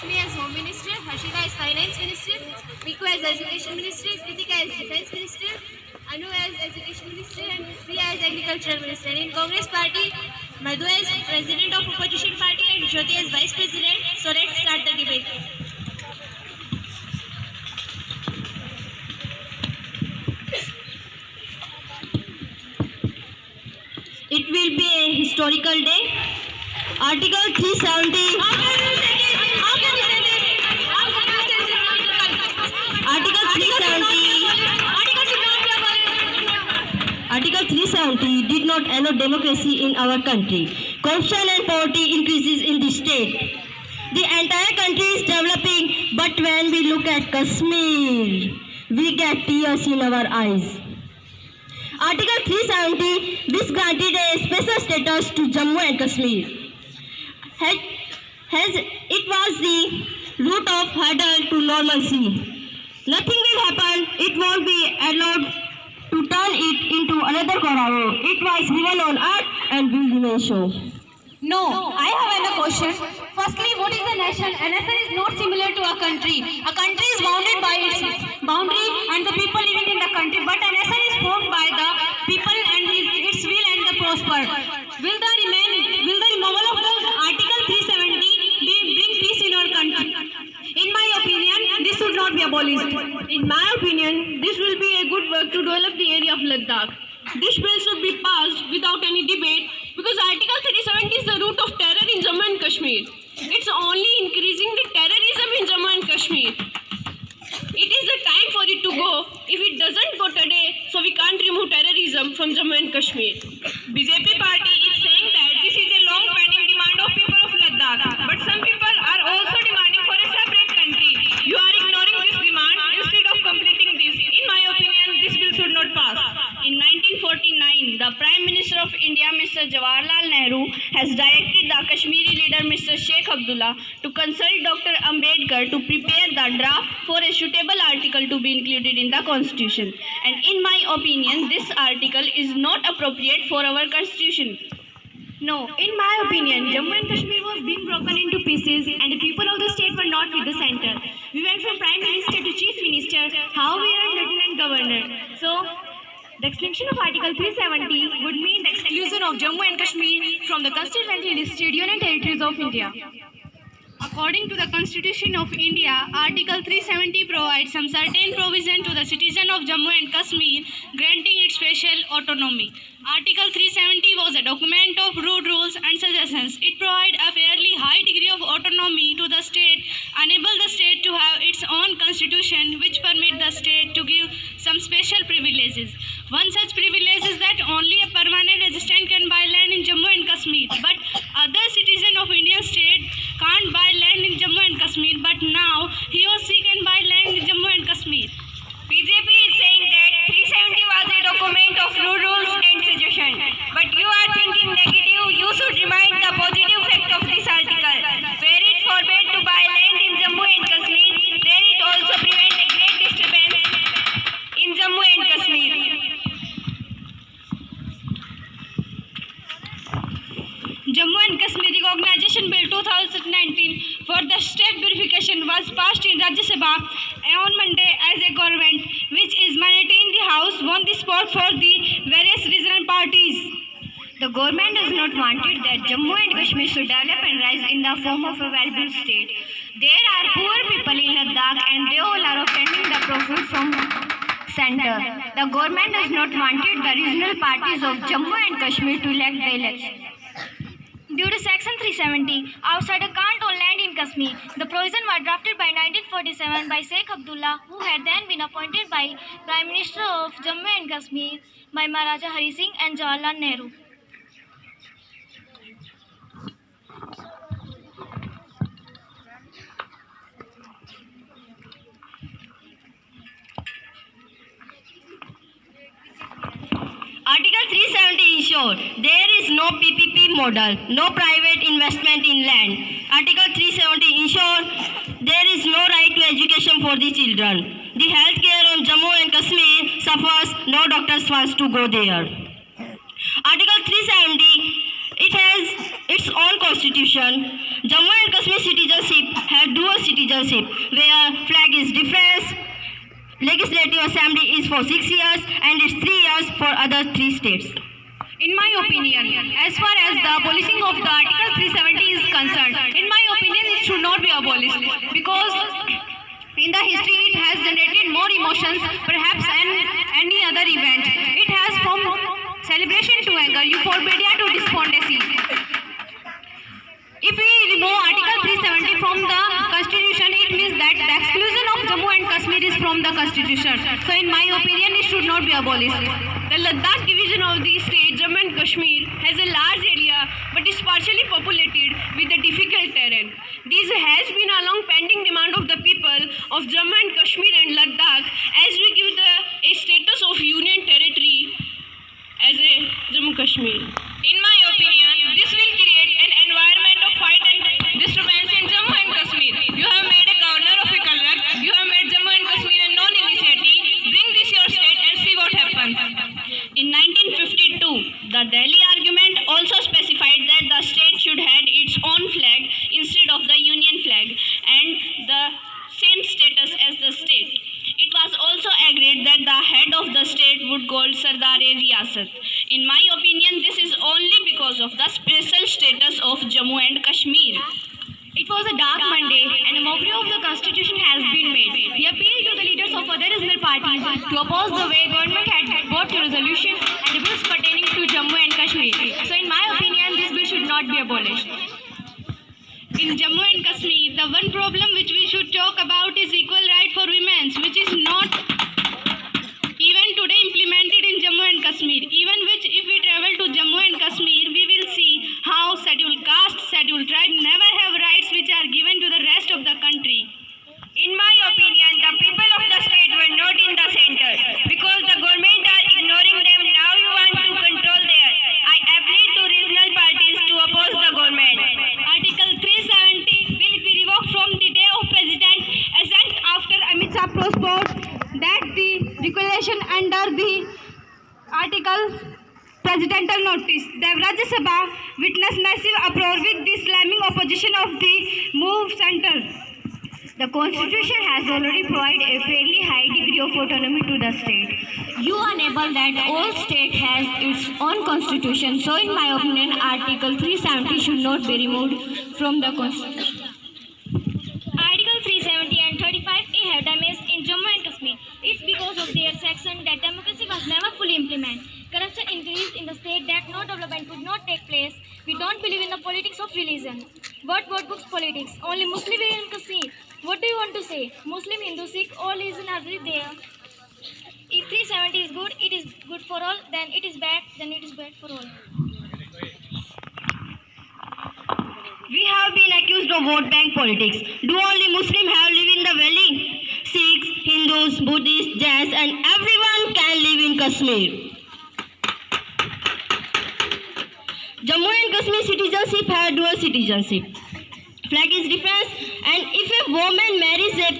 Lakshmi as Home Minister, Harshita as Finance Minister, Miku as Education Minister, Kritika as Defense Minister, Anu as Education Minister, and Priya as Agriculture Minister. In Congress Party, Madhu as President of Opposition Party and Jyoti as Vice President. So let's start the debate. It will be a historical day. Article 370. Article 370 did not allow democracy in our country. Corruption and poverty increases in the state. The entire country is developing, but when we look at Kashmir, we get tears in our eyes. Article 370, which granted a special status to Jammu and Kashmir, it was the route of hurdle to normalcy. Nothing will happen, it won't be allowed to turn it into another Korawa. It was given on earth and will remain so. No, I have another question. Firstly, what is a nation? A nation is not similar to a country. A country is bounded by its boundary and the people living in the country, but a nation is formed by the people and its will and the prosper. Will the removal of the Article 370 bring peace in our country? In my opinion, this should not be abolished. In my opinion, this will be a good work to develop the area of Ladakh. This bill should be passed without any debate because Article 370 is the root of terror in Jammu and Kashmir. It's only increasing the terrorism in Jammu and Kashmir. It is the time for it to go. If it doesn't go today, so we can't remove terrorism from Jammu and Kashmir. BJP party is saying that this is a long-pending demand of people of Ladakh, but some people are also demanding for a separate country. You are ignoring this demand instead of completing this. In my opinion, this bill should not pass. In 1949, the Prime Minister of India, Mr. Jawaharlal Nehru, has directed the Kashmiri leader, Mr. Sheikh Abdullah, to consult Dr. Ambedkar to prepare the draft for a suitable article to be included in the Constitution. And in my opinion, this article is not appropriate for our Constitution. No, in my opinion, Jammu and Kashmir was being broken into pieces and the people of the state were not with the center. We went from Prime Minister to Chief Minister, how we are Lieutenant Governor. So, the extinction of Article 370 would mean the exclusion of Jammu and Kashmir from the constituently listed Union Territories of India. According to the Constitution of India, Article 370 provides some certain provision to the citizen of Jammu and Kashmir, granting it special autonomy. Article 370 was a document of road rules and suggestions. It provides a fairly high degree of autonomy to the state, enable the state to have its own constitution, which permit the state to give some special privileges. One such privilege is that only a permanent resident can buy land in Jammu and Kashmir, but other citizen of Indian state can't buy land in Jammu and Kashmir, but now he or she can buy land in Jammu and Kashmir. BJP is saying that 370 was a document of road rules and suggestions. But you are thinking negative. You should remind the positive fact of this article. Where it forbade to buy land in Jammu and Kashmir, there it also prevent a great disturbance in Jammu and Kashmir. Jammu and Kashmir Recognition Bill 2019 for the state verification was passed in Rajya Sabha on Monday as a government, which is minority in the House, won the support for the various regional parties. The government does not want it that Jammu and Kashmir should develop and rise in the form of a well-built state. There are poor people in Ladakh and they all are obtaining the profit from center. The government does not want it the regional parties of Jammu and Kashmir to elect the election. Due to Section 370, outsider can't own land in Kashmir. The provision was drafted by 1947 by Sheikh Abdullah, who had then been appointed by Prime Minister of Jammu and Kashmir by Maharaja Hari Singh and Jawaharlal Nehru. Article 370 ensures there is no PPP model, no private investment in land. Article 370 ensures there is no right to education for the children. The healthcare on Jammu and Kashmir suffers, no doctors wants to go there. Article 370, it has its own constitution. Jammu and Kashmir citizenship has dual citizenship, where flag is different, legislative assembly is for 6 years and it's 3 years for other 3 states. In my opinion, as far as the abolishing of the Article 370 is concerned, in my opinion, it should not be abolished because in the history it has generated more emotions perhaps than any other event. It has from celebration to anger, euphoria to despondency. If we remove Article 370 from the Constitution, it means that the exclusion of Jammu and Kashmir is from the Constitution. So in my opinion, it should not be abolished. The Ladakh division of the state, Jammu and Kashmir, has a large area but is partially populated with a difficult terrain. This has been a long pending demand of the people of Jammu and Kashmir and Ladakh as we give a status of union territory as a Jammu Kashmir. In my opinion, this will create an environment of fight and disturbance in Jammu and Kashmir. You have made a governor of a color, you have made Jammu and Kashmir a non-initiative. Bring this your state and see what happens. In 1952, the Delhi argument also specified that the state should have its own flag instead of the union flag and the same status as the state. It was also agreed that the head of the state would call Sardar-e-Riyasat. In my opinion, this is only because of the special status of Jammu and Kashmir. It was a dark Monday and a mockery of the Constitution has been made. We appeal to the leaders of other regional parties to oppose the way government had brought to resolution and the bills pertaining to Jammu and Kashmir. So in my opinion, this bill should not be abolished. In Jammu and Kashmir, the one problem which we should talk about is equal right for women, which is not even today implemented in Jammu and Kashmir. Even which, if we travel to Jammu and Kashmir, we will see how scheduled caste, scheduled tribe never have rights which are given to the rest of the country. In my opinion, the people of the state were not in the center because the government are ignoring them. Now you want to control there. I appeal to regional parties to oppose the government. Article 370 will be revoked from the day of President assent after Amit Shah proposed that the regulation under the article presidential notice. The Rajya Sabha witnessed massive uproar with the slamming opposition of the move center. The Constitution has already provided a fairly high degree of autonomy to the state. You enable that all state has its own constitution. So in my opinion, Article 370 should not be removed from the Constitution. Article 370 and 35A have damaged in Jammu and Kashmir. It's because of their section that democracy was never fully implemented. Corruption increased in the state that no development could not take place. We don't believe in the politics of religion. What books politics? Only Muslim in Kashmir. What do you want to say? Muslim, Hindu, Sikh, all religions are there. If 370 is good, it is good for all. Then it is bad, then it is bad for all. We have been accused of vote bank politics. Do only Muslims have live in the valley? Sikhs, Hindus, Buddhists, Jains and everyone can live in Kashmir. Jammu and Kashmir citizenship have dual citizenship. Flag is different and if a woman marries a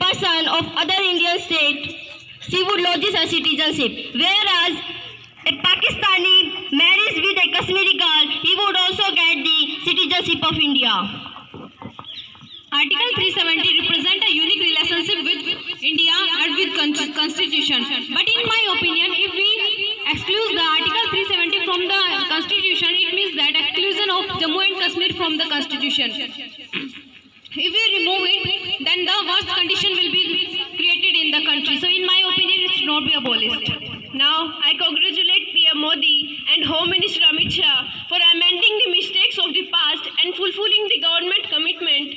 person of other Indian state, she would lose her citizenship. Whereas a Pakistani marries with a Kashmiri girl, he would also get the citizenship of India. Article 370 represents a unique relationship with India and with Constitution. But in my opinion, if we exclude the Article 370 from the Constitution, it means that exclusion of Jammu and Kashmir from the Constitution. If we remove it, then the worst condition will be created in the country. So in my opinion, it should not be abolished. Now, I congratulate PM Modi and Home Minister Amit Shah for amending the mistakes of the past and fulfilling the government commitment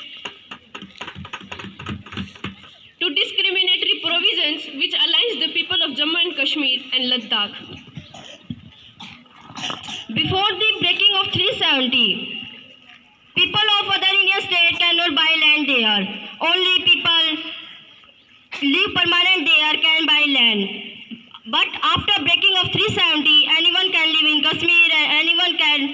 to discriminatory provisions which aligns the people of Jammu and Kashmir and Ladakh. Before the breaking of 370, people of other Indian states cannot buy land there. Only people live permanent there can buy land. But after breaking of 370, anyone can live in Kashmir and anyone can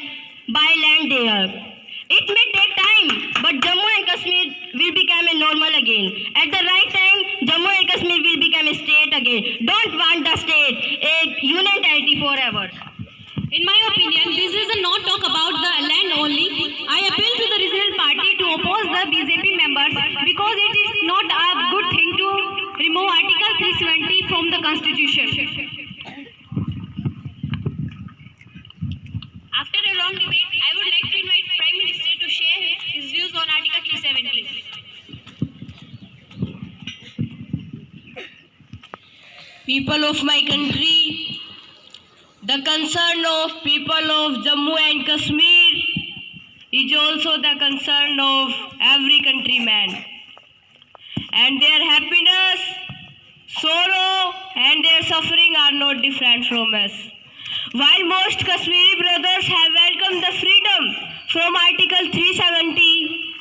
buy land there. It may take time, but Jammu and Kashmir will become a normal again. At the right time, Jammu and Kashmir will become a state again. Don't want the state a union territory forever. In my opinion, this is not talk about the land only. I appeal to the regional party to oppose the BJP members because people of my country, the concern of people of Jammu and Kashmir is also the concern of every countryman. And their happiness, sorrow and their suffering are not different from us. While most Kashmiri brothers have welcomed the freedom from Article 370,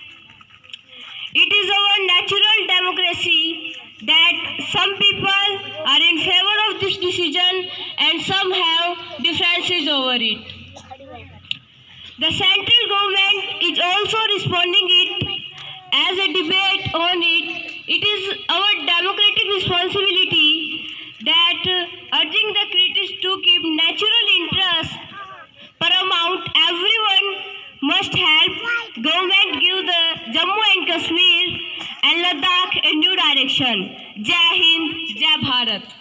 it is our natural democracy that some people are in favor of this decision and some have differences over it. The central government is also responding it as a debate on it. It is our democratic responsibility that urging the critics to keep natural interests paramount. Everyone must help government give the Jammu and Kashmir and Ladakh a new direction. Jai Hind, Jai Bharat.